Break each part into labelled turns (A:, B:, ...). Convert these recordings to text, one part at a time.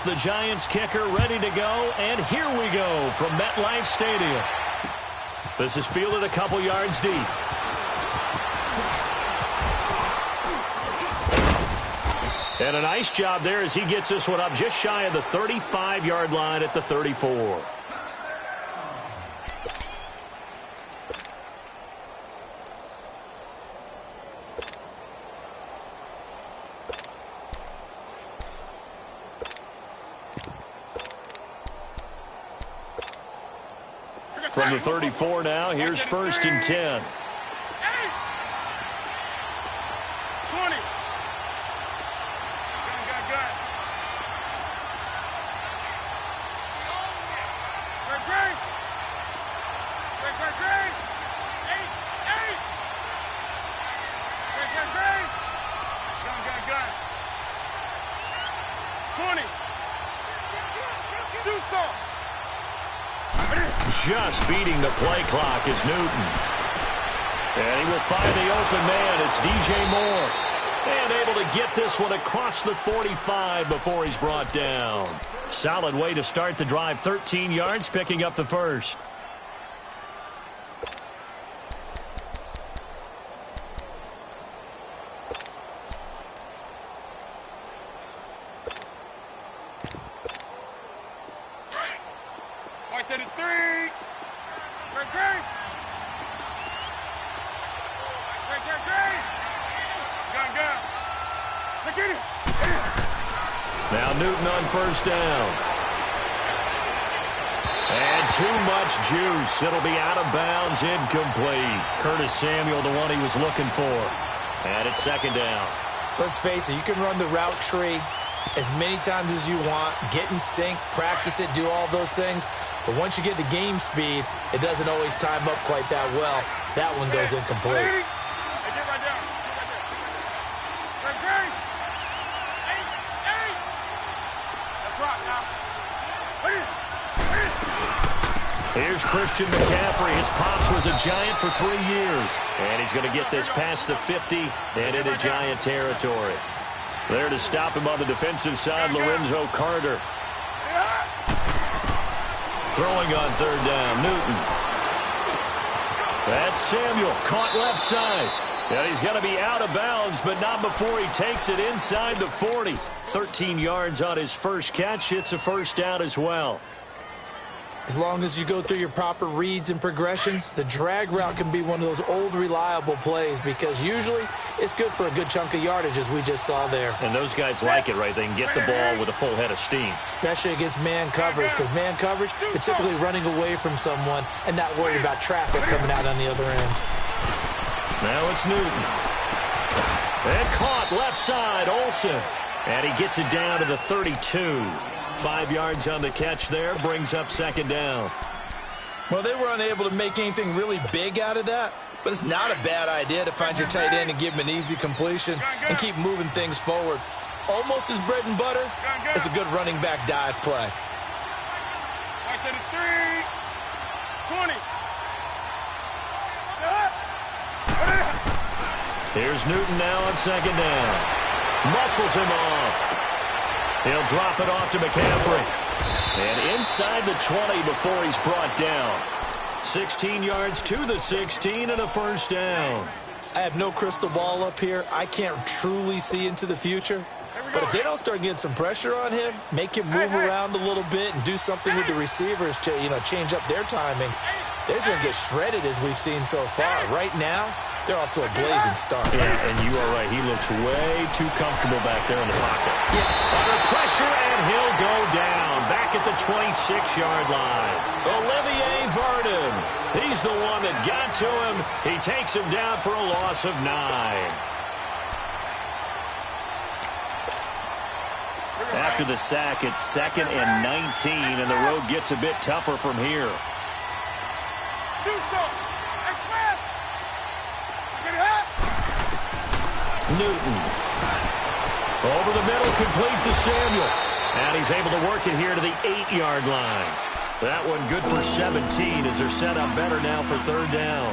A: the Giants kicker, ready to go. And here we go from MetLife Stadium. This is fielded a couple yards deep. And a nice job there as he gets this one up just shy of the 35-yard line at the 34. From the 34 now, here's 1st and 10.
B: 20.
A: Just beating the play clock is Newton. And he will find the open man. It's DJ Moore. And able to get this one across the 45 before he's brought down. Solid way to start the drive. 13 yards, picking up the first. Now Newton on 1st down. And too much juice. It'll be out of bounds, incomplete. Curtis Samuel, the one he was looking for. And it's 2nd down.
C: Let's face it, you can run the route tree as many times as you want, get in sync, practice it, do all those things. But once you get to game speed, it doesn't always time up quite that well. That one goes incomplete.
A: Here's Christian McCaffrey. His pops was a Giant for 3 years. And he's going to get this past the 50 and into Giant territory. There to stop him on the defensive side, Lorenzo Carter. Throwing on 3rd down, Newton. That's Samuel, caught left side. And he's going to be out of bounds, but not before he takes it inside the 40. 13 yards on his first catch. It's a 1st down as well.
C: As long as you go through your proper reads and progressions, the drag route can be one of those old reliable plays because usually it's good for a good chunk of yardage, as we just saw there.
A: And those guys like it, right? They can get the ball with a full head of steam.
C: Especially against man coverage, because man coverage, you're typically running away from someone and not worried about traffic coming out on the other end.
A: Now it's Newton. And caught left side, Olsen. And he gets it down to the 32. 5 yards on the catch there, brings up 2nd down.
C: Well, they were unable to make anything really big out of that, but it's not a bad idea to find your tight end and give him an easy completion and keep moving things forward. Almost as bread and butter as a good running back dive play.
B: 20.
A: Here's Newton now on 2nd down. Muscles him off. He'll drop it off to McCaffrey. And inside the 20 before he's brought down. 16 yards to the 16 and a 1st down.
C: I have no crystal ball up here. I can't truly see into the future. But if they don't start getting some pressure on him, make him move around a little bit and do something with the receivers to, change up their timing, they're just going to get shredded as we've seen so far. Right now, they're off to a blazing start.
A: Yeah, and you are right. He looks way too comfortable back there in the pocket.
C: Yeah.
A: Under pressure, and he'll go down. Back at the 26-yard line. Olivier Vernon. He's the one that got to him. He takes him down for a loss of 9. After the sack, it's 2nd and 19, and the road gets a bit tougher from here. Newton. Over the middle, complete to Samuel. And he's able to work it here to the 8-yard line. That one good for 17 as they're set up better now for 3rd down.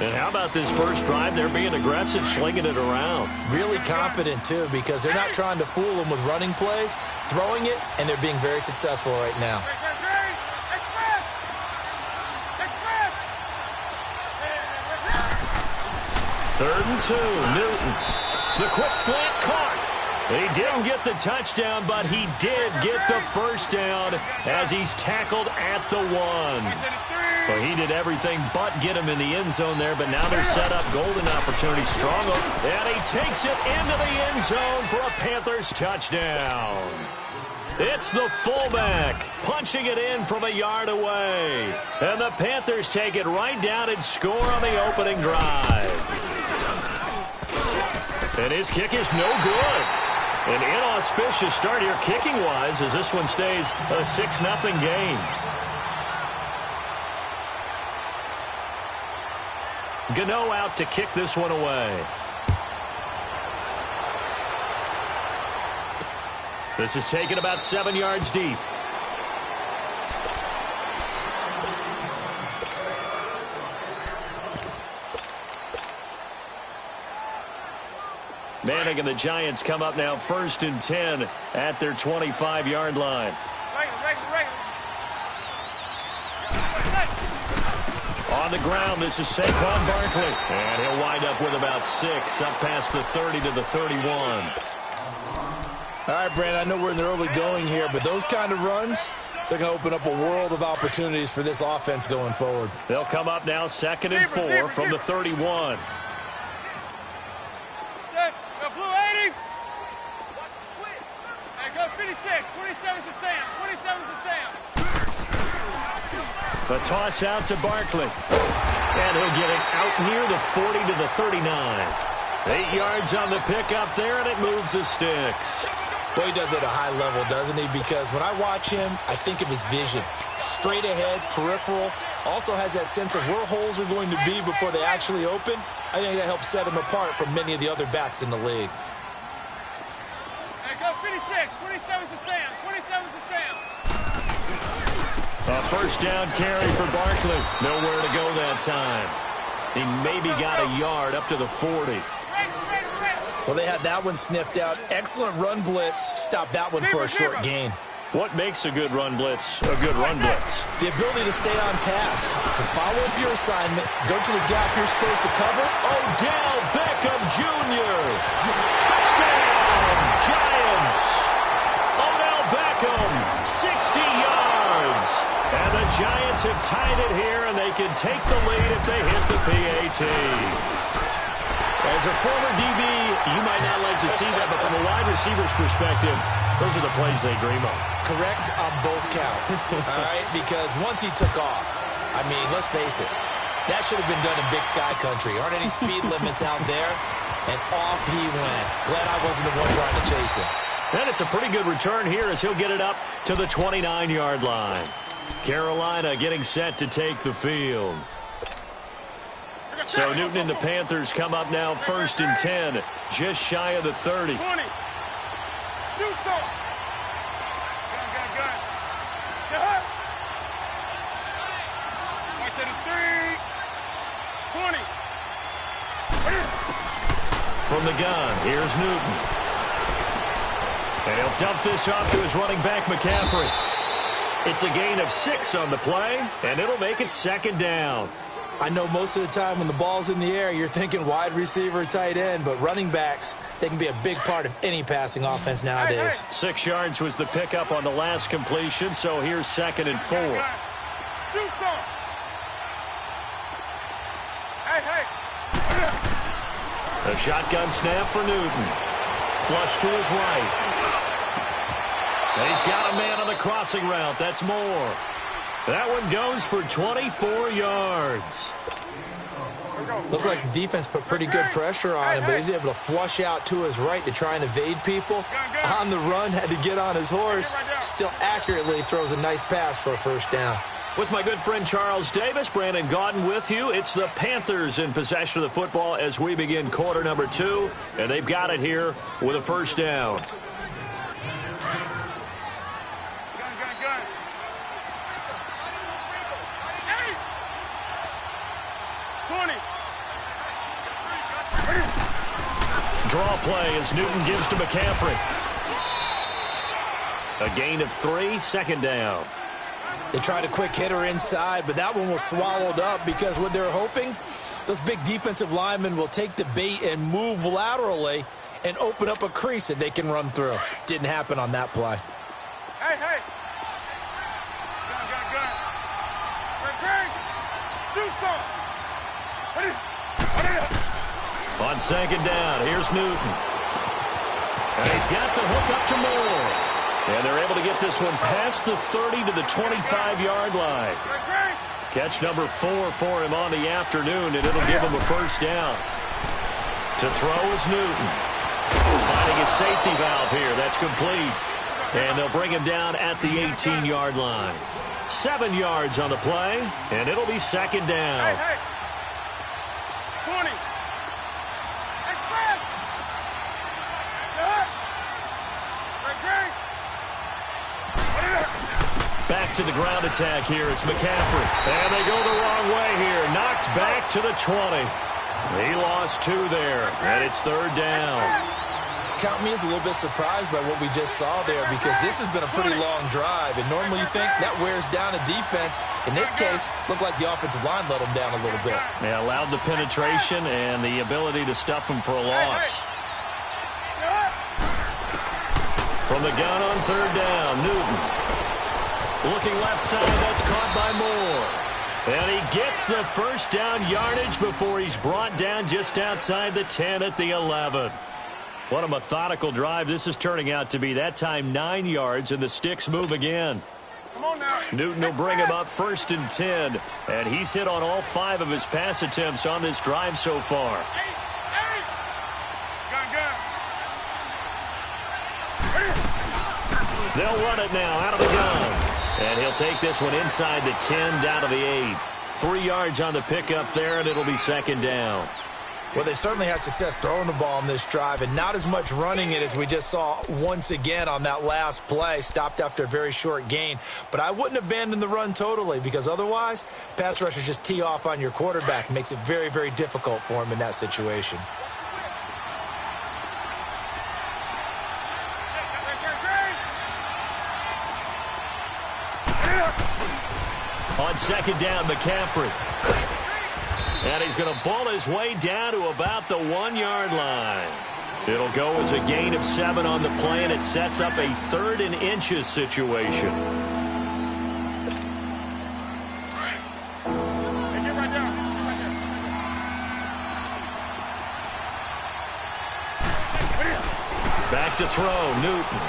A: And how about this first drive? They're being aggressive, slinging it around.
C: Really confident, too, because they're not trying to fool them with running plays, throwing it, and they're being very successful right now.
A: Third and 2, Newton. The quick slant caught. He didn't get the touchdown, but he did get the first down as he's tackled at the 1. Well, he did everything but get him in the end zone there, but now they're set up. Golden opportunity, strong. And he takes it into the end zone for a Panthers touchdown. It's the fullback punching it in from a yard away. And the Panthers take it right down and score on the opening drive. And his kick is no good. An inauspicious start here kicking-wise as this one stays a 6-0 game. Gano out to kick this one away. This is taken about 7 yards deep. Manning and the Giants come up now 1st and 10 at their 25-yard line. On the ground, this is Saquon Barkley. And he'll wind up with about 6, up past the 30 to the 31.
C: All right, Brandon, I know we're in the early going here, but those kind of runs, they're going to open up a world of opportunities for this offense going forward.
A: They'll come up now 2nd and 4 from the 31.
B: Blue 80. Hey, go 56. 27's to Sam. 27's to Sam.
A: The toss out to Barkley. And he'll get it out near the 40 to the 39. 8 yards on the pickup there, and it moves the sticks.
C: Boy, he does it at a high level, doesn't he? Because when I watch him, I think of his vision. Straight ahead, peripheral. Also has that sense of where holes are going to be before they actually open. I think that helps set him apart from many of the other backs in the league.
B: Hey, go 56. 27's to Sam. 27's to Sam.
A: A first down carry for Barkley. Nowhere to go that time. He maybe got a yard up to the 40.
C: Well, they had that one sniffed out. Excellent run blitz. Stopped that one for a short gain.
A: What makes a good run blitz a good run blitz?
C: The ability to stay on task, to follow up your assignment, go to the gap you're supposed to cover.
A: Odell Beckham Jr. Touchdown, Giants. Odell Beckham, 60 yards. And the Giants have tied it here, and they can take the lead if they hit the PAT. As a former DB, you might not like to see that, but from a wide receiver's perspective, those are the plays they dream of.
C: Correct on both counts, all right? Because once he took off, I mean, let's face it, that should have been done in Big Sky Country. Aren't any speed limits out there? And off he went. Glad I wasn't the one trying to chase him.
A: And it's a pretty good return here as he'll get it up to the 29-yard line. Carolina getting set to take the field. So Newton and the Panthers come up now 1st and 10, just shy of the 30.
B: 20. Do something. Gun. Get hurt. Right to the 3. 20.
A: From the gun, here's Newton. And he'll dump this off to his running back, McCaffrey. It's a gain of 6 on the play, and it'll make it 2nd down.
C: I know most of the time when the ball's in the air, you're thinking wide receiver, tight end, but running backs, they can be a big part of any passing offense nowadays.
A: 6 yards was the pickup on the last completion, so here's 2nd and 4.
B: Do something. Hey.
A: A shotgun snap for Newton. Flush to his right. And he's got a man on the crossing route. That's Moore. That one goes for 24 yards.
C: Looked like the defense put pretty good pressure on him, but he's able to flush out to his right to try and evade people. On the run, had to get on his horse. Still accurately throws a nice pass for a first down.
A: With my good friend Charles Davis, Brandon Gaudin with you. It's the Panthers in possession of the football as we begin quarter number 2. And they've got it here with a first down.
B: Gun. 20.
A: draw play as Newton gives to McCaffrey. A gain of 3, second down.
C: They tried a quick hitter inside, but that one was swallowed up because what they're hoping, those big defensive linemen will take the bait and move laterally and open up a crease that they can run through. Didn't happen on that play.
B: Hey, hey. Gun. Greg, do something.
A: On second down, here's Newton. And he's got the hook up to Moore. And they're able to get this one past the 30 to the 25-yard line. Catch number 4 for him on the afternoon, and it'll give him a first down. To throw is Newton. Finding his safety valve here. That's complete. And they'll bring him down at the 18-yard line. 7 yards on the play, and it'll be second down.
B: Hey, hey. 20. Express.
A: Back to the ground attack here. It's McCaffrey. And they go the wrong way here. Knocked back to the 20. He lost 2 there, and it's third down.
C: Count me as a little bit surprised by what we just saw there because this has been a pretty long drive, and normally you think that wears down a defense. In this case, looked like the offensive line let them down a little bit.
A: They allowed the penetration and the ability to stuff them for a loss. From the gun on third down, Newton. Looking left side, that's caught by Moore. And he gets the first down yardage before he's brought down just outside the 10 at the 11. What a methodical drive this is turning out to be. That time 9 yards, and the sticks move again.
B: Come on now.
A: Newton will bring him up first and 10. And he's hit on all 5 of his pass attempts on this drive so far. They'll run it now out of the gun. And he'll take this one inside the 10 down to the 8. 3 yards on the pickup there, and it'll be second down.
C: Well, they certainly had success throwing the ball on this drive and not as much running it as we just saw once again on that last play. Stopped after a very short gain. But I wouldn't abandon the run totally because otherwise, pass rushers just tee off on your quarterback. Makes it very, very difficult for him in that situation.
A: On second down, McCaffrey. And he's going to ball his way down to about the 1-yard line. It'll go as a gain of 7 on the play, and it sets up a 3rd and inches situation. Back to throw, Newton.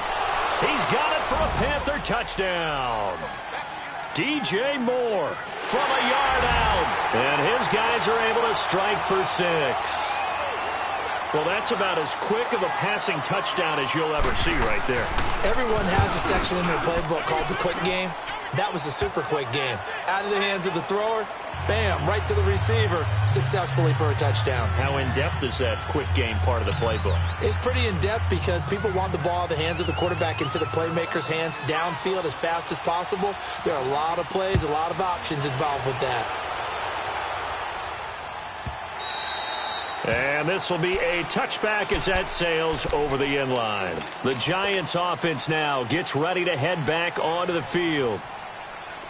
A: He's got it for a Panther touchdown. DJ Moore from a yard out. And his guys are able to strike for 6. Well, that's about as quick of a passing touchdown as you'll ever see right there.
C: Everyone has a section in their playbook called the quick game. That was a super quick game. Out of the hands of the thrower, bam, right to the receiver, successfully for a touchdown.
A: How in-depth is that quick game part of the playbook?
C: It's pretty in-depth because people want the ball out of the hands of the quarterback into the playmaker's hands downfield as fast as possible. There are a lot of plays, a lot of options involved with that.
A: And this will be a touchback as that sails over the end line. The Giants offense now gets ready to head back onto the field.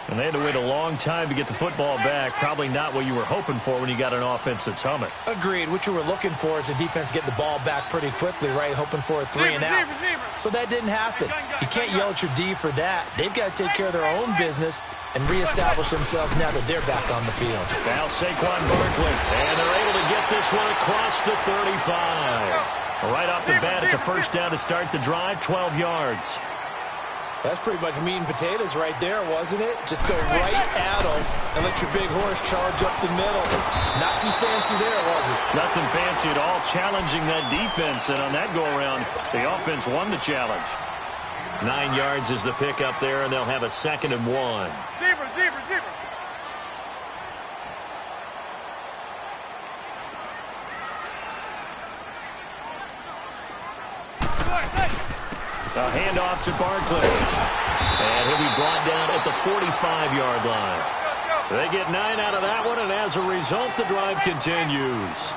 A: And they had to wait a long time to get the football back. Probably not what you were hoping for when you got an offense that's humming.
C: Agreed. What you were looking for is the defense getting the ball back pretty quickly, right? Hoping for a 3 and out. So that didn't happen. You can't yell at your D for that. They've got to take care of their own business and reestablish themselves now that they're back on the field.
A: Now Saquon Barkley. And they're able to get this one across the 35. Right off the bat, it's a first down to start the drive, 12 yards.
C: That's pretty much meat and potatoes right there, wasn't it? Just go right at them and let your big horse charge up the middle. Not too fancy there, was it?
A: Nothing fancy at all. Challenging that defense, and on that go-around, the offense won the challenge. 9 yards is the pickup there, and they'll have a 2nd and 1.
B: Zebra.
A: A handoff to Barkley. And he'll be brought down at the 45-yard line. They get 9 out of that one, and as a result, the drive continues.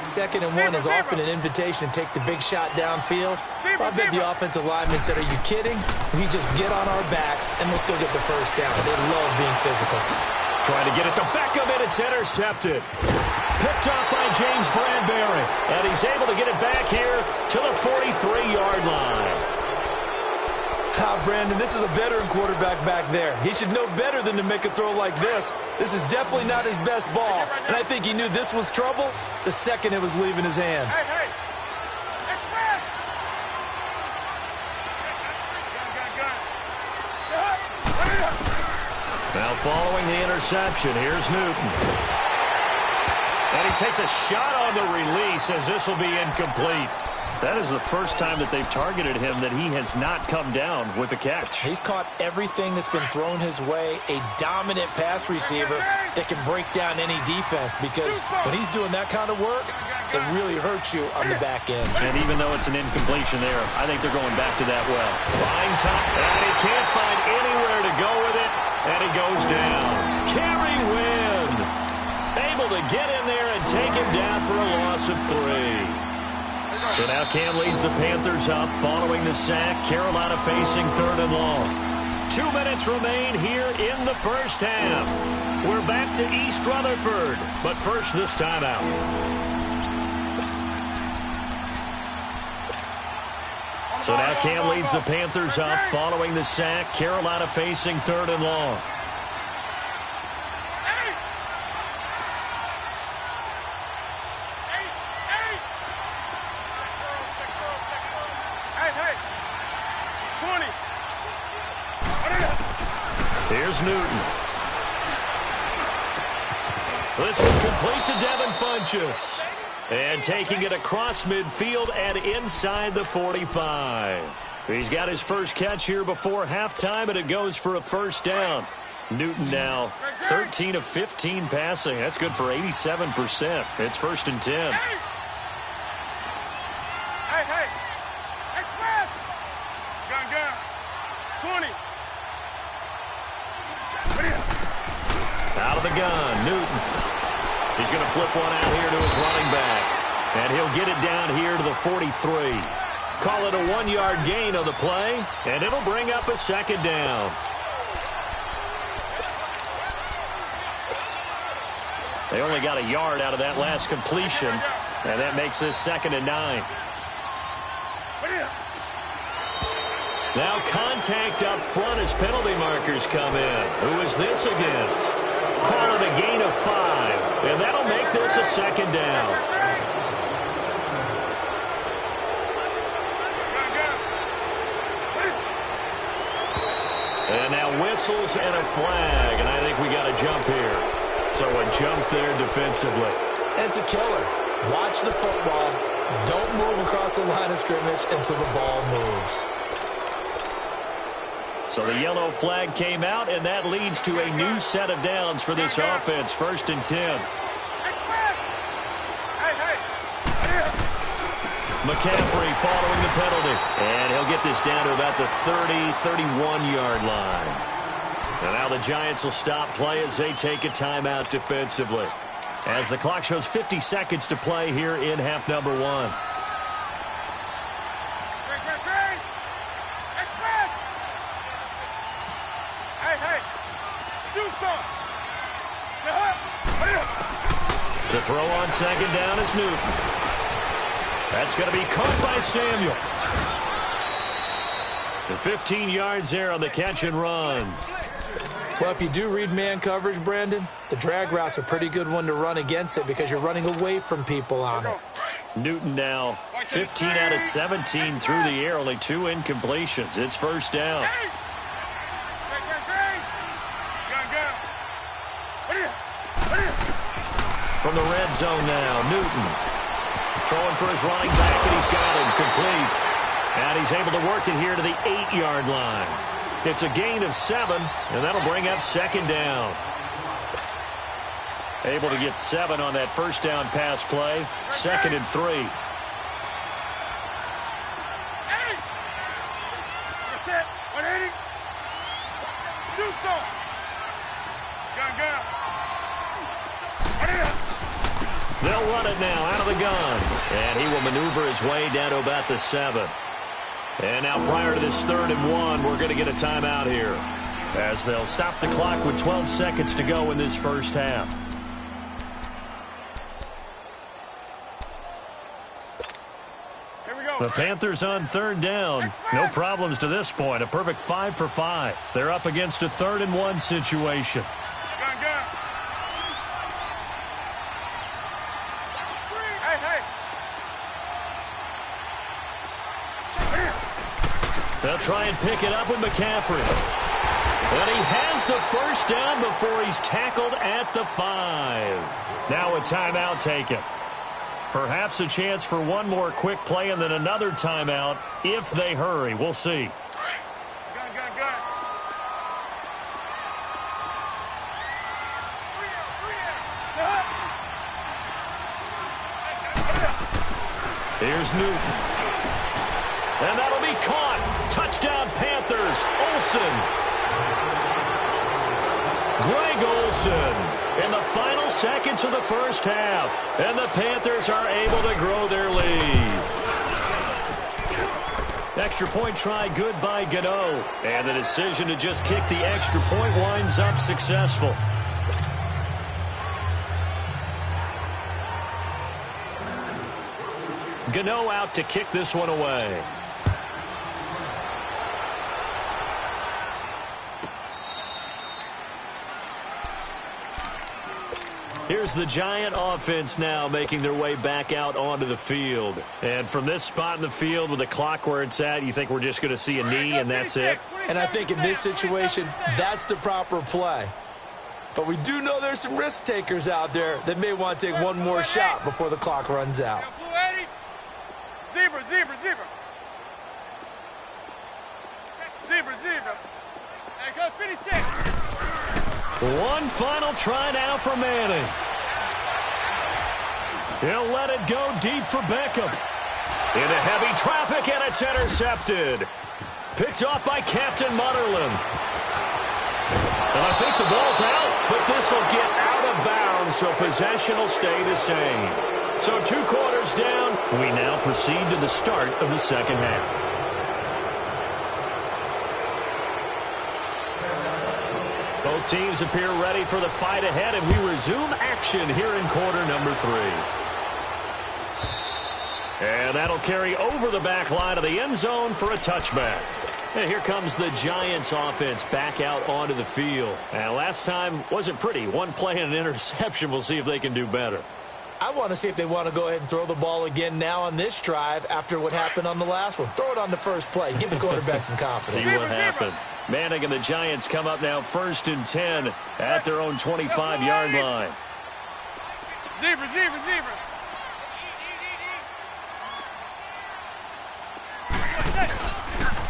C: 2nd and 1 is often an invitation to take the big shot downfield. I bet the offensive lineman said, are you kidding? We just get on our backs and we'll still get the first down. They love being physical.
A: Trying to get it to Beckham, and it's intercepted. Picked up by James Bradbury, and he's able to get it back here to the 43-yard line.
C: Brandon, this is a veteran quarterback back there. He should know better than to make a throw like this. This is definitely not his best ball, and I think he knew this was trouble the second it was leaving his hand.
B: Hey. Express!
A: Now following the interception, here's Newton. And he takes a shot on the release as this will be incomplete. That is the first time that they've targeted him that he has not come down with a catch.
C: He's caught everything that's been thrown his way, a dominant pass receiver that can break down any defense, because when he's doing that kind of work, it really hurts you on the back end.
A: And even though it's an incompletion there, I think they're going back to that well. Line time, and he can't find anywhere to go with it, and he goes down. Kerry Wynn able to get in there and take him down for a loss of 3. So now Cam leads the Panthers up following the sack. Carolina facing 3rd and long. 2 minutes remain here in the first half. We're back to East Rutherford, but first this timeout. So now Cam leads the Panthers up following the sack. Carolina facing 3rd and long. Here's Newton. This is complete to Devin Funchess. And taking it across midfield and inside the 45. He's got his first catch here before halftime, and it goes for a first down. Newton now 13 of 15 passing. That's good for 87%. It's 1st and 10.
B: Hey. Express! Gun. 20.
A: Out of the gun, Newton. He's going to flip one out here to his running back. And he'll get it down here to the 43. Call it a 1-yard gain on the play, and it'll bring up a 2nd down. They only got a yard out of that last completion, and that makes this 2nd and 9. Now contact up front as penalty markers come in. Who is this against? Call it a gain of 5, and that'll make this a 2nd down. And now whistles and a flag, and I think we got a jump here. So a jump there defensively.
C: It's a killer. Watch the football. Don't move across the line of scrimmage until the ball moves.
A: So the yellow flag came out, and that leads to a new set of downs for this offense. 1st and 10. McCaffrey following the penalty. And he'll get this down to about the 31-yard line. And now the Giants will stop play as they take a timeout defensively. As the clock shows 50 seconds to play here in half number 1. To throw on 2nd down is Newton. That's going to be caught by Samuel. The 15 yards there on the catch and run.
C: Well, if you do read man coverage, Brandon, the drag route's a pretty good one to run against it because you're running away from people on it.
A: Newton now 15 out of 17 through the air, only 2 incompletions. It's 1st down. From the red zone now, Newton throwing for his running back, and he's got him complete. And he's able to work it here to the 8-yard line. It's a gain of 7, and that'll bring up 2nd down. Able to get 7 on that first down pass play. 2nd and 3. They'll run it now out of the gun. And he will maneuver his way down to about the 7. And now prior to this 3rd and 1, we're going to get a timeout here, as they'll stop the clock with 12 seconds to go in this first half.
B: Here we go.
A: The Panthers on 3rd down. No problems to this point. A perfect 5 for 5. They're up against a 3rd and 1 situation.
B: Gun, gun. Hey.
A: They'll try and pick it up with McCaffrey. And he has the first down before he's tackled at the 5. Now a timeout taken. Perhaps a chance for one more quick play and then another timeout if they hurry. We'll see.
B: Gun.
A: Here's Newton. And that'll be caught. Touchdown, Panthers. Olsen. Greg Olsen in the final seconds of the first half. And the Panthers are able to grow their lead. Extra point try good by Gano. And the decision to just kick the extra point winds up successful. Gano out to kick this one away. Here's the Giant offense now making their way back out onto the field. And from this spot in the field with the clock where it's at, you think we're just going to see a knee and that's it?
C: And I think in this situation, that's the proper play. But we do know there's some risk takers out there that may want to take one more shot before the clock runs out.
B: Zebra. There goes 56.
A: One final try now for Manning. He'll let it go deep for Beckham. Into heavy traffic, and it's intercepted. Picked off by Captain Mutterland. And I think the ball's out, but this will get out of bounds, so possession will stay the same. So 2 quarters down, we now proceed to the start of the second half. Both teams appear ready for the fight ahead, and we resume action here in quarter number 3. And that'll carry over the back line of the end zone for a touchback. And here comes the Giants offense back out onto the field. And last time wasn't pretty. One play and an interception. We'll see if they can do better.
C: I want to see if they want to go ahead and throw the ball again now on this drive after what happened on the last one. Throw it on the first play. Give the quarterback some confidence.
A: See what happens. Manning and the Giants come up now 1st and 10 at their own 25-yard line.
B: Zebra.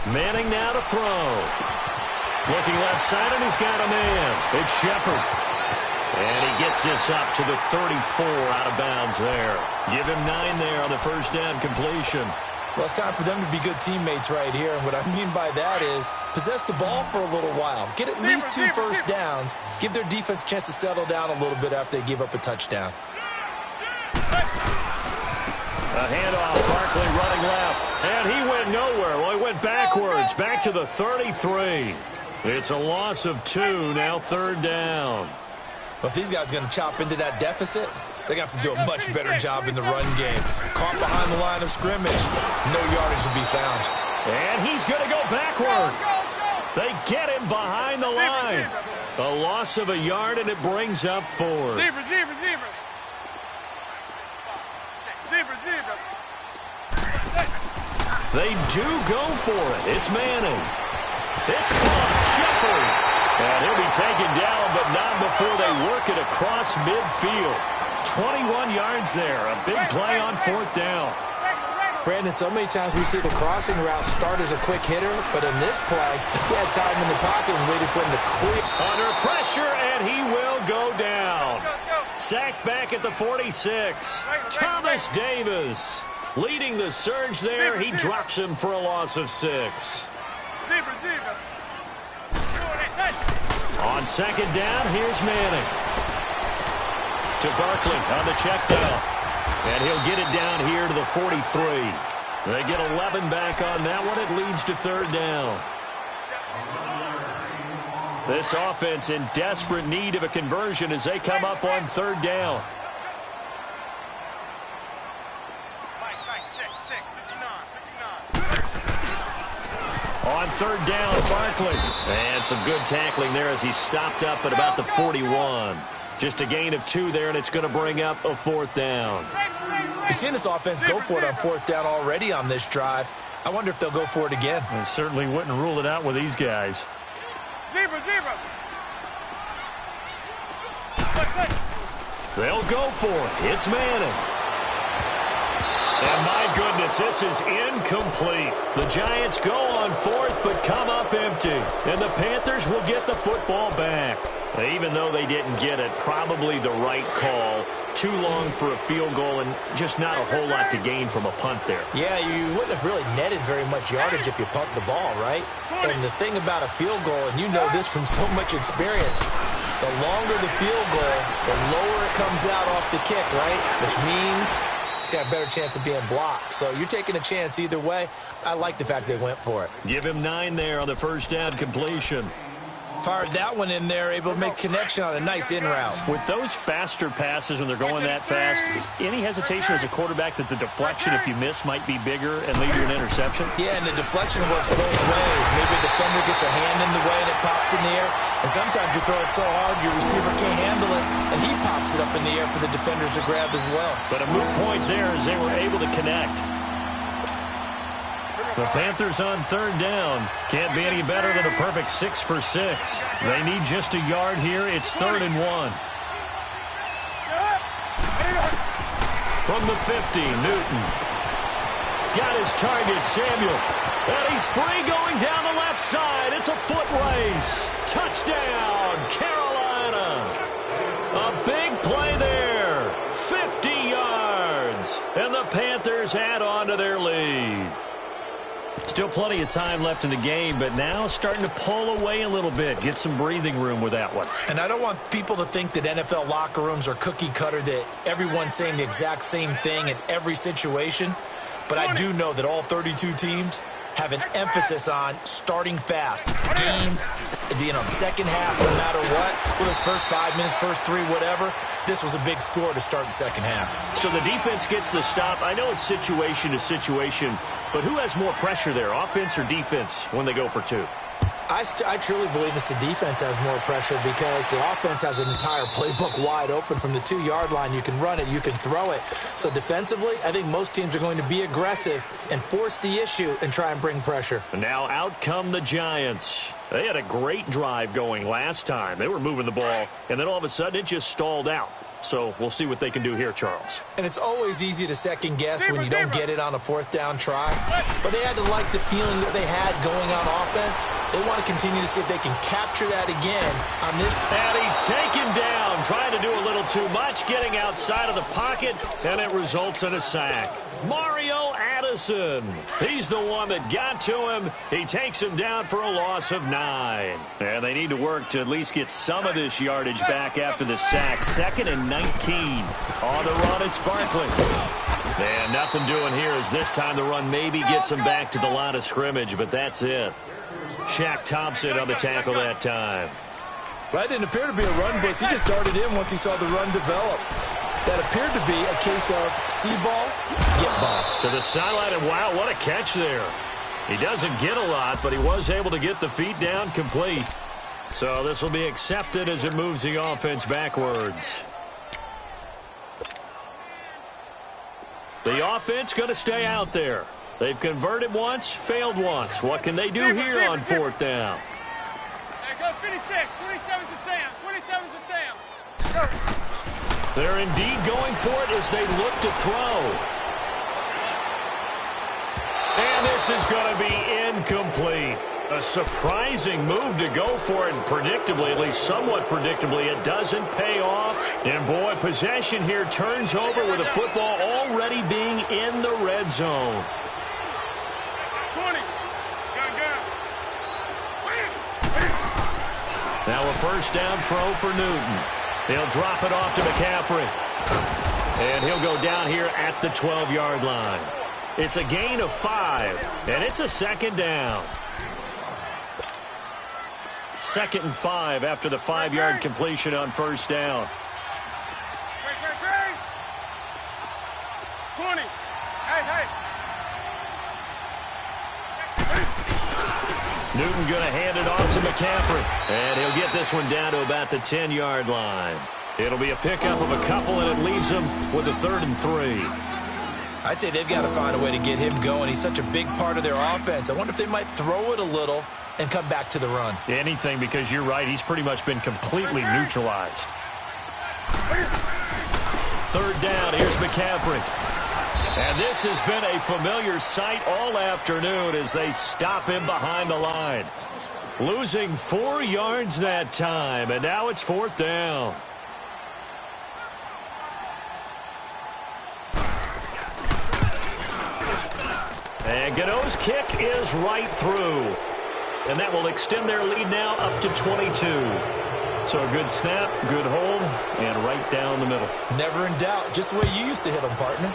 A: Manning now to throw. Looking left side, and he's got a man. It's Shepard. And he gets this up to the 34 out of bounds there. Give him 9 there on the first down completion.
C: Well, it's time for them to be good teammates right here. And what I mean by that is possess the ball for a little while. Get at least 2 first downs. Give their defense a chance to settle down a little bit after they give up a touchdown.
A: A handoff, Barkley running left. And he went nowhere. Well, he went backwards, back to the 33. It's a loss of 2, now 3rd down.
C: But if these guys are going to chop into that deficit, they're going to have to do a much better job in the run game. Caught behind the line of scrimmage. No yardage to be found.
A: And he's going to go backward. They get him behind the line. A loss of a yard, and it brings up 4th.
B: Zebra.
A: They do go for it. It's Manning. It's caught. Shepard. And he'll be taken down, but not before they work it across midfield. 21 yards there. A big play on 4th down.
C: Brandon, so many times we see the crossing route start as a quick hitter, but in this play, he had time in the pocket and waited for him to clear.
A: Under pressure, and he will go down. Sacked back at the 46. Thomas Davis leading the surge there. He drops him for a loss of 6. On 2nd down, here's Manning. to Barkley on the check down. And he'll get it down here to the 43. They get 11 back on that one. It leads to third down. This offense in desperate need of a conversion as they come up on third down. On third down, Barkley. And some good tackling there as he stopped up at about the 41. Just a gain of 2 there, and it's going to bring up a fourth down.
C: You've seen this offense go for it on fourth down already on this drive. I wonder if they'll go for it again.
A: I certainly wouldn't rule it out with these guys.
B: Zebra.
A: They'll go for it. It's Manning. And my goodness, this is incomplete. The Giants go on fourth but come up empty. And the Panthers will get the football back. Even though they didn't get it, probably the right call. Too long for a field goal and just not a whole lot to gain from a punt there. Yeah, you wouldn't have really netted very much yardage if you punt the ball, right? And the thing about a field goal, and you know this from so much experience, the longer the field goal, the lower it comes out off the kick, right? Which means it's got a better chance of being blocked. So you're taking a chance either way. I like the fact they went for it. Give him 9 there on the first down completion. Fired that one in there, able to make connection on a nice in route. With those faster passes when they're going that fast, any hesitation as a quarterback that the deflection, if you miss, might be bigger and lead to an interception? Yeah, and the deflection works both ways. Maybe a defender gets a hand in the way and it pops in the air. And sometimes you throw it so hard your receiver can't handle it, and he pops it up in the air for the defenders to grab as well. But a moot point there as they were able to connect. The Panthers on third down. Can't be any better than a perfect 6 for 6. They need just a yard here. It's 3rd and 1. From the 50, Newton. Got his target, Samuel. And he's free going down the left side. It's a foot race. Touchdown, Carolina. A big play there. 50 yards. And the Panthers add on to their lead. Still plenty of time left in the game, but now starting to pull away a little bit. Get some breathing room with that one. And I don't want people to think that NFL locker rooms are cookie cutter, that everyone's saying the exact same thing in every situation. But I do know that all 32 teams have an emphasis on starting fast. Game, second half, no matter what. Well, those first 5 minutes, first 3, whatever. This was a big score to start the second half. So the defense gets the stop. I know it's situation to situation, but who has more pressure there, offense or defense, when they go for 2? I truly believe it's the defense has more pressure because the offense has an entire playbook wide open from the 2-yard line. You can run it, you can throw it. So defensively, I think most teams are going to be aggressive and force the issue and try and bring pressure. And now out come the Giants. They had a great drive going last time. They were moving the ball, and then all of a sudden it just stalled out. So we'll see what they can do here, Charles. And it's always easy to second guess when you don't get it on a 4th down try. But they had to like the feeling that they had going on offense. They want to continue to see if they can capture that again on this. And he's taken down, trying to do a little too much, getting outside of the pocket, and it results in a sack. Mario Addison. He's the one that got to him. He takes him down for a loss of 9. And they need to work to at least get some of this yardage back after the sack. 2nd and 19. On the run, it's Barkley. And nothing doing here as this time the run maybe gets him back to the line of scrimmage, but that's it. Shaq Thompson on the tackle that time. Well, that didn't appear to be a run blitz. He just darted in once he saw the run develop. That appeared to be a case of see ball, get ball. To the sideline, and wow, what a catch there. He doesn't get a lot, but he was able to get the feet down complete. So this will be accepted as it moves the offense backwards. The offense going to stay out there. They've converted once, failed once. What can they do here on 4th down?
B: Go 56. 27's a Sam. 27's a Sam. Go.
A: They're indeed going for it as they look to throw. And this is going to be incomplete. A surprising move to go for it, and predictably, at least somewhat predictably, it doesn't pay off. And boy, possession here turns over with the football already being in the red zone.
B: 20.
A: Now a first down throw for Newton. He'll drop it off to McCaffrey. And he'll go down here at the 12-yard line. It's a gain of 5, and it's a second down. 2nd and 5 after the 5-yard completion on first down.
B: 20. Hey.
A: Newton going to hand it off to McCaffrey. And he'll get this one down to about the 10-yard line. It'll be a pickup of a couple, and it leaves him with a 3rd and 3.
C: I'd say they've got to find a way to get him going. He's such a big part of their offense. I wonder if they might throw it a little and come back to the run.
A: Anything, because you're right. He's pretty much been completely neutralized. 3rd down. Here's McCaffrey. And this has been a familiar sight all afternoon as they stop him behind the line. Losing 4 yards that time, and now it's 4th down. And Gano's kick is right through. And that will extend their lead now up to 22. So a good snap, good hold, and right down the middle.
C: Never in doubt. Just the way you used to hit them, partner.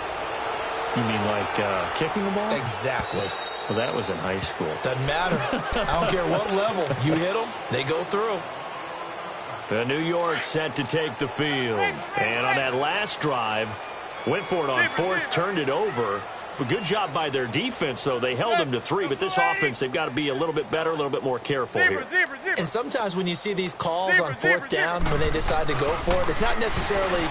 A: You mean like kicking the ball?
C: Exactly.
A: Well, that was in high school.
C: Doesn't matter. I don't care what level. You hit them, they go through.
A: The New York set to take the field. And on that last drive, went for it on 4th, turned it over. But good job by their defense, though. They held them to 3, but this offense, they've got to be a little bit better, a little bit more careful here.
C: And sometimes when you see these calls on 4th down, when they decide to go for it, it's not necessarily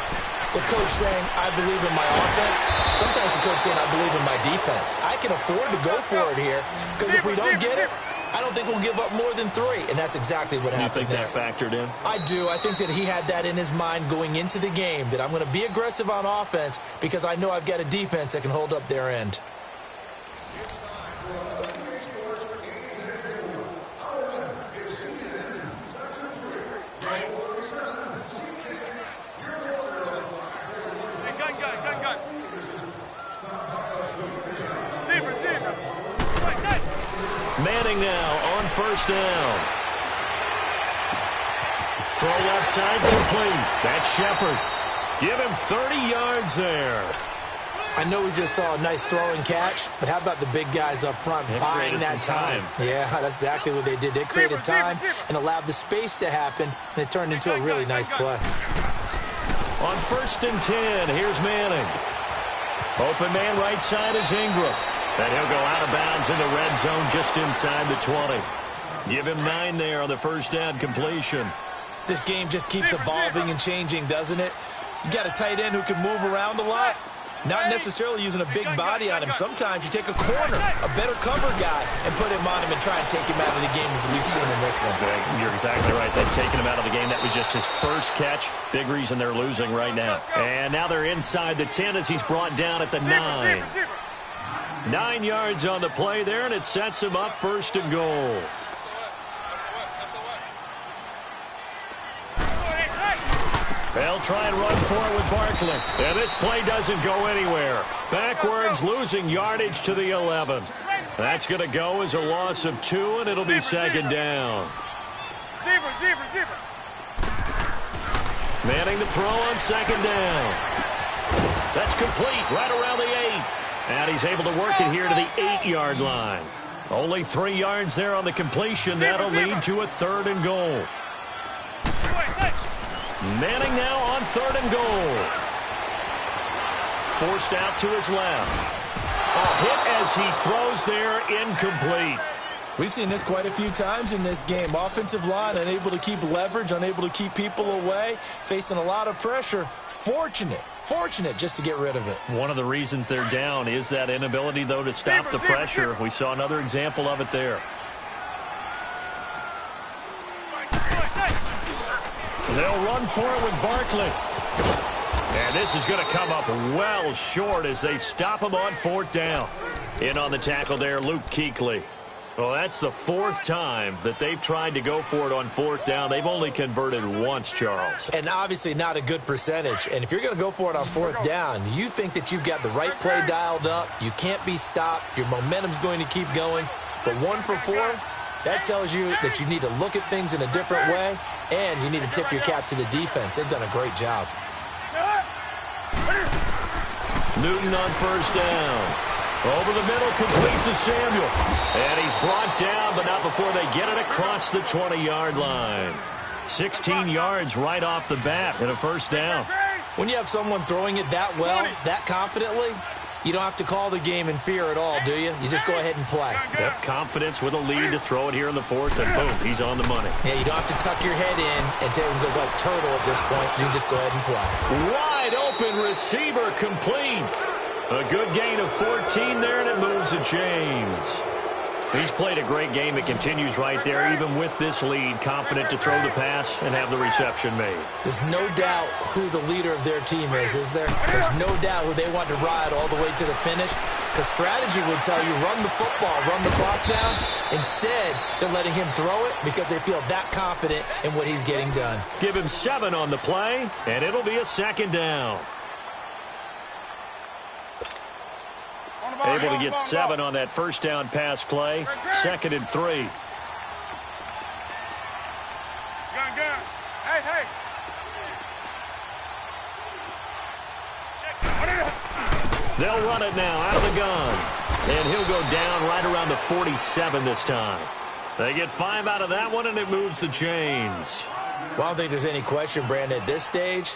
C: the coach saying, I believe in my offense. Sometimes the coach saying, I believe in my defense. I can afford to go for it here, because if we don't get it, I don't think we'll give up more than 3, and that's exactly what happened there.
A: You think that factored in?
C: I do. I think that he had that in his mind going into the game, that I'm going to be aggressive on offense because I know I've got a defense that can hold up their end.
A: Manning now on first down. Throw left side complete. That's Shepard. Give him 30 yards there.
C: I know we just saw a nice throwing catch, but how about the big guys up front buying that time? Yeah, that's exactly what they did. They created time and allowed the space to happen, and it turned into a really nice play.
A: On 1st and 10, here's Manning. Open man right side is Ingram. And he'll go out of bounds in the red zone just inside the 20. Give him 9 there on the first down completion.
C: This game just keeps evolving and changing, doesn't it? You got a tight end who can move around a lot. Not necessarily using a big body on him. Sometimes you take a corner, a better cover guy, and put him on him and try and take him out of the game as we've seen in this one.
A: You're exactly right. They've taken him out of the game. That was just his first catch. Big reason they're losing right now. And now they're inside the 10 as he's brought down at the 9. 9 yards on the play there, and it sets him up 1st and goal. They'll try and run for it with Barkley. And this play doesn't go anywhere. Backwards, losing yardage to the 11. That's going to go as a loss of 2, and it'll be 2nd down. Manning to throw on 2nd down. That's complete right around the 8. And he's able to work it here to the 8-yard line. Only 3 yards there on the completion. That'll lead to a 3rd and goal. Manning now on 3rd and goal. Forced out to his left. A hit as he throws there, incomplete.
C: We've seen this quite a few times in this game. Offensive line unable to keep leverage, unable to keep people away, facing a lot of pressure. Fortunate just to get rid of it.
A: One of the reasons they're down is that inability, though, to stop the pressure. We saw another example of it there. They'll run for it with Barkley. And this is going to come up well short as they stop him on 4th down. In on the tackle there, Luke Kuechly. Well, that's the 4th time that they've tried to go for it on 4th down. They've only converted once, Charles.
C: And obviously not a good percentage. And if you're going to go for it on 4th down, you think that you've got the right play dialed up. You can't be stopped. Your momentum's going to keep going. But 1 for 4, That tells you that you need to look at things in a different way, and you need to tip your cap to the defense. They've done a great job.
A: Newton on first down. Over the middle, complete to Samuel. And he's brought down, but not before they get it across the 20-yard line. 16 yards right off the bat and a first down.
C: When you have someone throwing it that well, that confidently, you don't have to call the game in fear at all, do you? You just go ahead and play.
A: Yep, confidence with a lead to throw it here in the fourth, and boom, he's on the money.
C: Yeah, you don't have to tuck your head in and go like turtle at this point. You can just go ahead and play.
A: Wide open receiver complete. A good gain of 14 there, and it moves the chains. He's played a great game. It continues right there, even with this lead, confident to throw the pass and have the reception made.
C: There's no doubt who the leader of their team is there? There's no doubt who they want to ride all the way to the finish. Because strategy would tell you, run the football, run the clock down. Instead, they're letting him throw it because they feel that confident in what he's getting done.
A: Give him 7 on the play, and it'll be a second down. Able to get 7 on that first down pass play. 2nd and 3.
B: Gun. Hey.
A: They'll run it now out of the gun. And he'll go down right around the 47 this time. They get 5 out of that one, and it moves the chains.
C: Well, I don't think there's any question, Brandon, at this stage.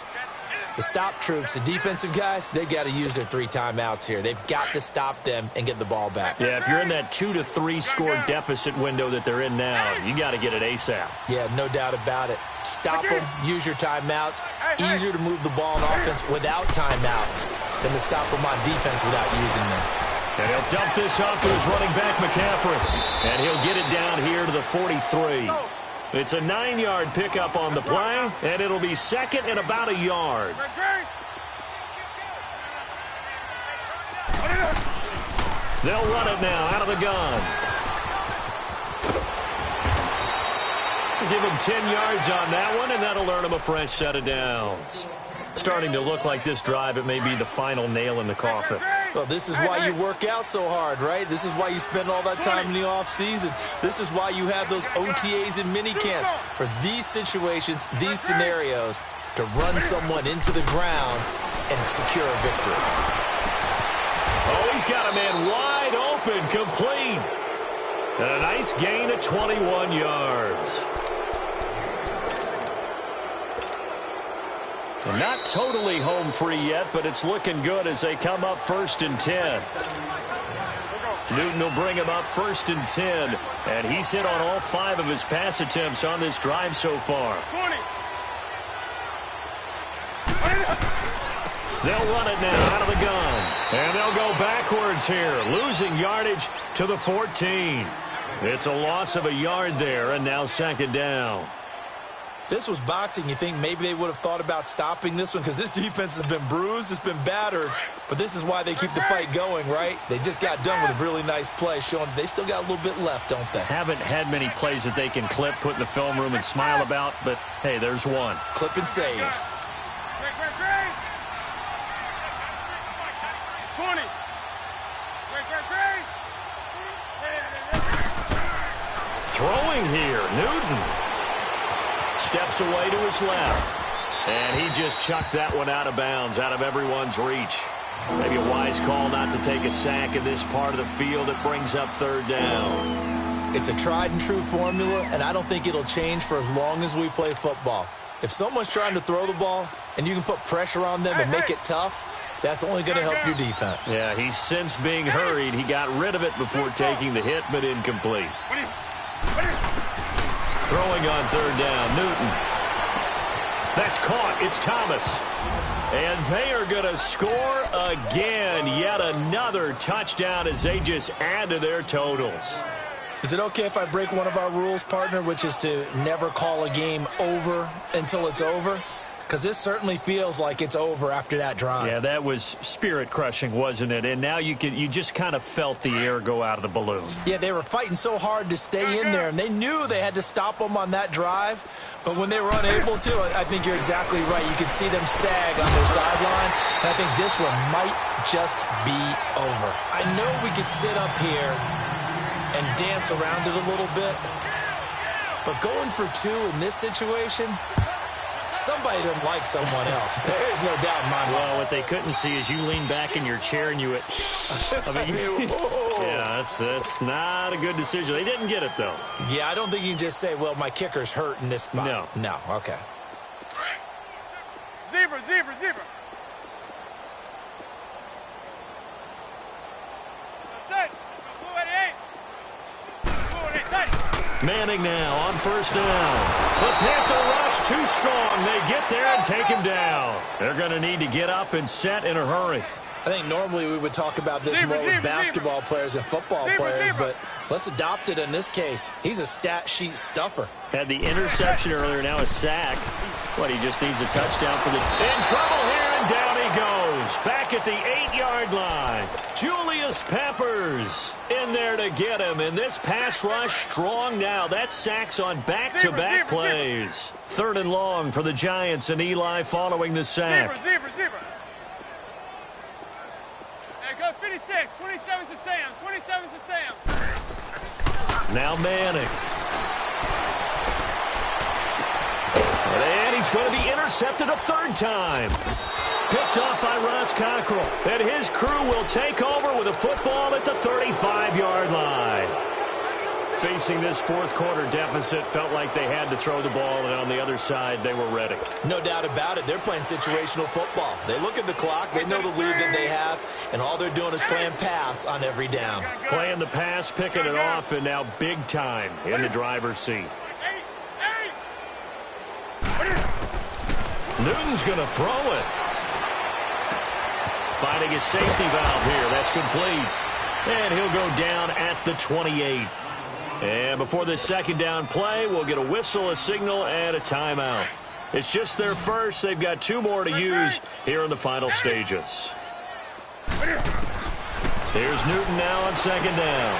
C: The stop troops, the defensive guys, they got to use their 3 timeouts here. They've got to stop them and get the ball back.
A: Yeah, if you're in that 2 to 3 score deficit window that they're in now, you got to get it ASAP.
C: Yeah, no doubt about it. Stop them, use your timeouts. Easier to move the ball on offense without timeouts than to stop them on defense without using them.
A: And he'll dump this off to his running back, McCaffrey. And he'll get it down here to the 43. It's a 9-yard pickup on the play, and it'll be 2nd and about a yard. They'll run it now out of the gun. Give him 10 yards on that one, and that'll earn him a fresh set of downs. Starting to look like this drive, it may be the final nail in the coffin.
C: Well, this is why you work out so hard, right? This is why you spend all that time in the offseason. This is why you have those OTAs and mini camps. For these situations, these scenarios, to run someone into the ground and secure a victory.
A: Oh, he's got a man wide open, complete. And a nice gain of 21 yards. Not totally home free yet, but it's looking good as they come up 1st and 10. Newton will bring him up 1st and 10, and he's hit on all 5 of his pass attempts on this drive so far.
B: 20.
A: They'll run it now out of the gun, and they'll go backwards here, losing yardage to the 14. It's a loss of a yard there, and now 2nd down.
C: If this was boxing, you think maybe they would have thought about stopping this one because this defense has been bruised, it's been battered, but this is why they keep the fight going, right? They just got done with a really nice play, showing they still got a little bit left, don't they?
A: Haven't had many plays that they can clip, put in the film room, and smile about, but hey, there's one.
C: Clip and save.
B: 20.
A: Throwing here, Newton. Steps away to his left. And he just chucked that one out of bounds, out of everyone's reach. Maybe a wise call not to take a sack in this part of the field. It brings up 3rd down.
C: It's a tried and true formula, and I don't think it'll change for as long as we play football. If someone's trying to throw the ball and you can put pressure on them and make it tough, that's only going to help your defense.
A: Yeah, he's since being hurried. He got rid of it before taking the hit, but incomplete. Throwing on 3rd down, Newton. That's caught. It's Thomas. And they are going to score again. Yet another touchdown as they just add to their totals.
C: Is it okay if I break one of our rules, partner, which is to never call a game over until it's over? Because this certainly feels like it's over after that drive.
A: Yeah, that was spirit-crushing, wasn't it? And now you just kind of felt the air go out of the balloon.
C: Yeah, they were fighting so hard to stay in there, and they knew they had to stop them on that drive. But when they were unable to, I think you're exactly right. You could see them sag on their sideline, and I think this one might just be over. I know we could sit up here and dance around it a little bit. But going for 2 in this situation, somebody doesn't like someone else. There's no doubt in my mind.
A: Well, what they couldn't see is you lean back in your chair and you went, yeah, that's not a good decision. They didn't get it, though.
C: Yeah, I don't think you can just say, well, my kicker's hurt in this spot. No, okay.
B: Zebra, zebra, zebra. That's it.
A: Manning now on first down. The Panther rush too strong. They get there and take him down. They're going to need to get up and set in a hurry.
C: I think normally we would talk about this more with basketball players and football players, but let's adopt it in this case. He's a stat sheet stuffer.
A: Had the interception earlier, now a sack. But he just needs a touchdown for the... In trouble here, and down he goes. Back at the 8-yard line. Julius Peppers in there to get him. And this pass rush strong now. That's sacks on back-to-back plays. 3rd and long for the Giants, and Eli following the sack.
B: Zebra, zebra. Hey, go 56. 27's to Sam. 27's to Sam.
A: Now Manning. And he's going to be intercepted a 3rd time. Picked off by Ross Cockrell. And his crew will take over with a football at the 35-yard line. Facing this 4th quarter deficit, felt like they had to throw the ball, and on the other side, they were ready.
C: No doubt about it. They're playing situational football. They look at the clock. They know the lead that they have, and all they're doing is playing pass on every down.
A: Playing the pass, picking it off, and now big time in the driver's seat. Newton's going to throw it. Finding his safety valve here. That's complete. And he'll go down at the 28. And before this 2nd down play, we'll get a whistle, a signal, and a timeout. It's just their first. They've got 2 more to use here in the final stages. Here's Newton now on 2nd down.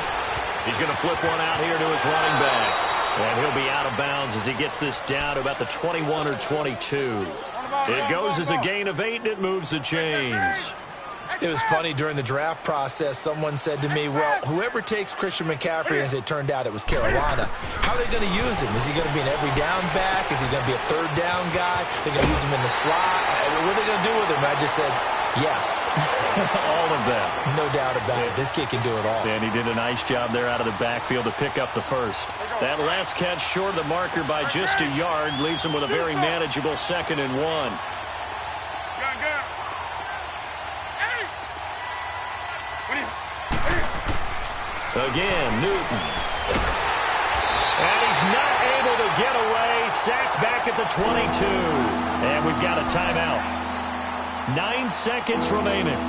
A: He's going to flip one out here to his running back. And he'll be out of bounds as he gets this down to about the 21 or 22. It goes as a gain of 8, and it moves the chains.
C: It was funny during the draft process. Someone said to me, well, whoever takes Christian McCaffrey, as it turned out it was Carolina, how are they going to use him? Is he going to be an every down back? Is he going to be a 3rd down guy? They're going to use him in the slot? What are they going to do with him? I just said, yes.
A: All of that.
C: No doubt about it. This kid can do it all.
A: And he did a nice job there out of the backfield to pick up the first. That last catch short of the marker by just a yard leaves him with a very manageable 2nd and 1. Again, Newton. And he's not able to get away. Sacked back at the 22. And we've got a timeout. 9 seconds remaining.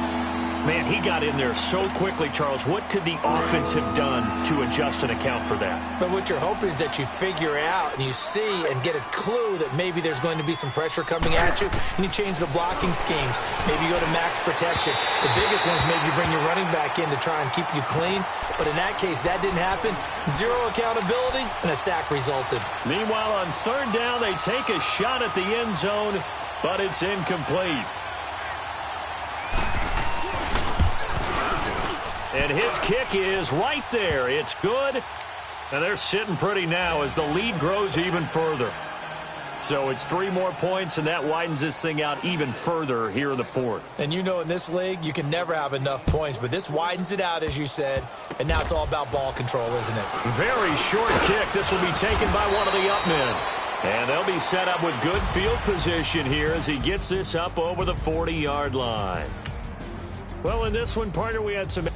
A: Man, he got in there so quickly, Charles. What could the offense have done to adjust and account for that?
C: But what you're hoping is that you figure out and you see and get a clue that maybe there's going to be some pressure coming at you, and you change the blocking schemes. Maybe you go to max protection. The biggest one is maybe you bring your running back in to try and keep you clean. But in that case, that didn't happen. 0 accountability, and a sack resulted.
A: Meanwhile, on 3rd down, they take a shot at the end zone, but it's incomplete. And his kick is right there. It's good. And they're sitting pretty now as the lead grows even further. So it's 3 more points, and that widens this thing out even further here in the 4th.
C: And you know in this league, you can never have enough points, but this widens it out, as you said, and now it's all about ball control, isn't it?
A: Very short kick. This will be taken by one of the up men. And they'll be set up with good field position here as he gets this up over the 40-yard line. Well, in this one, partner, we had some...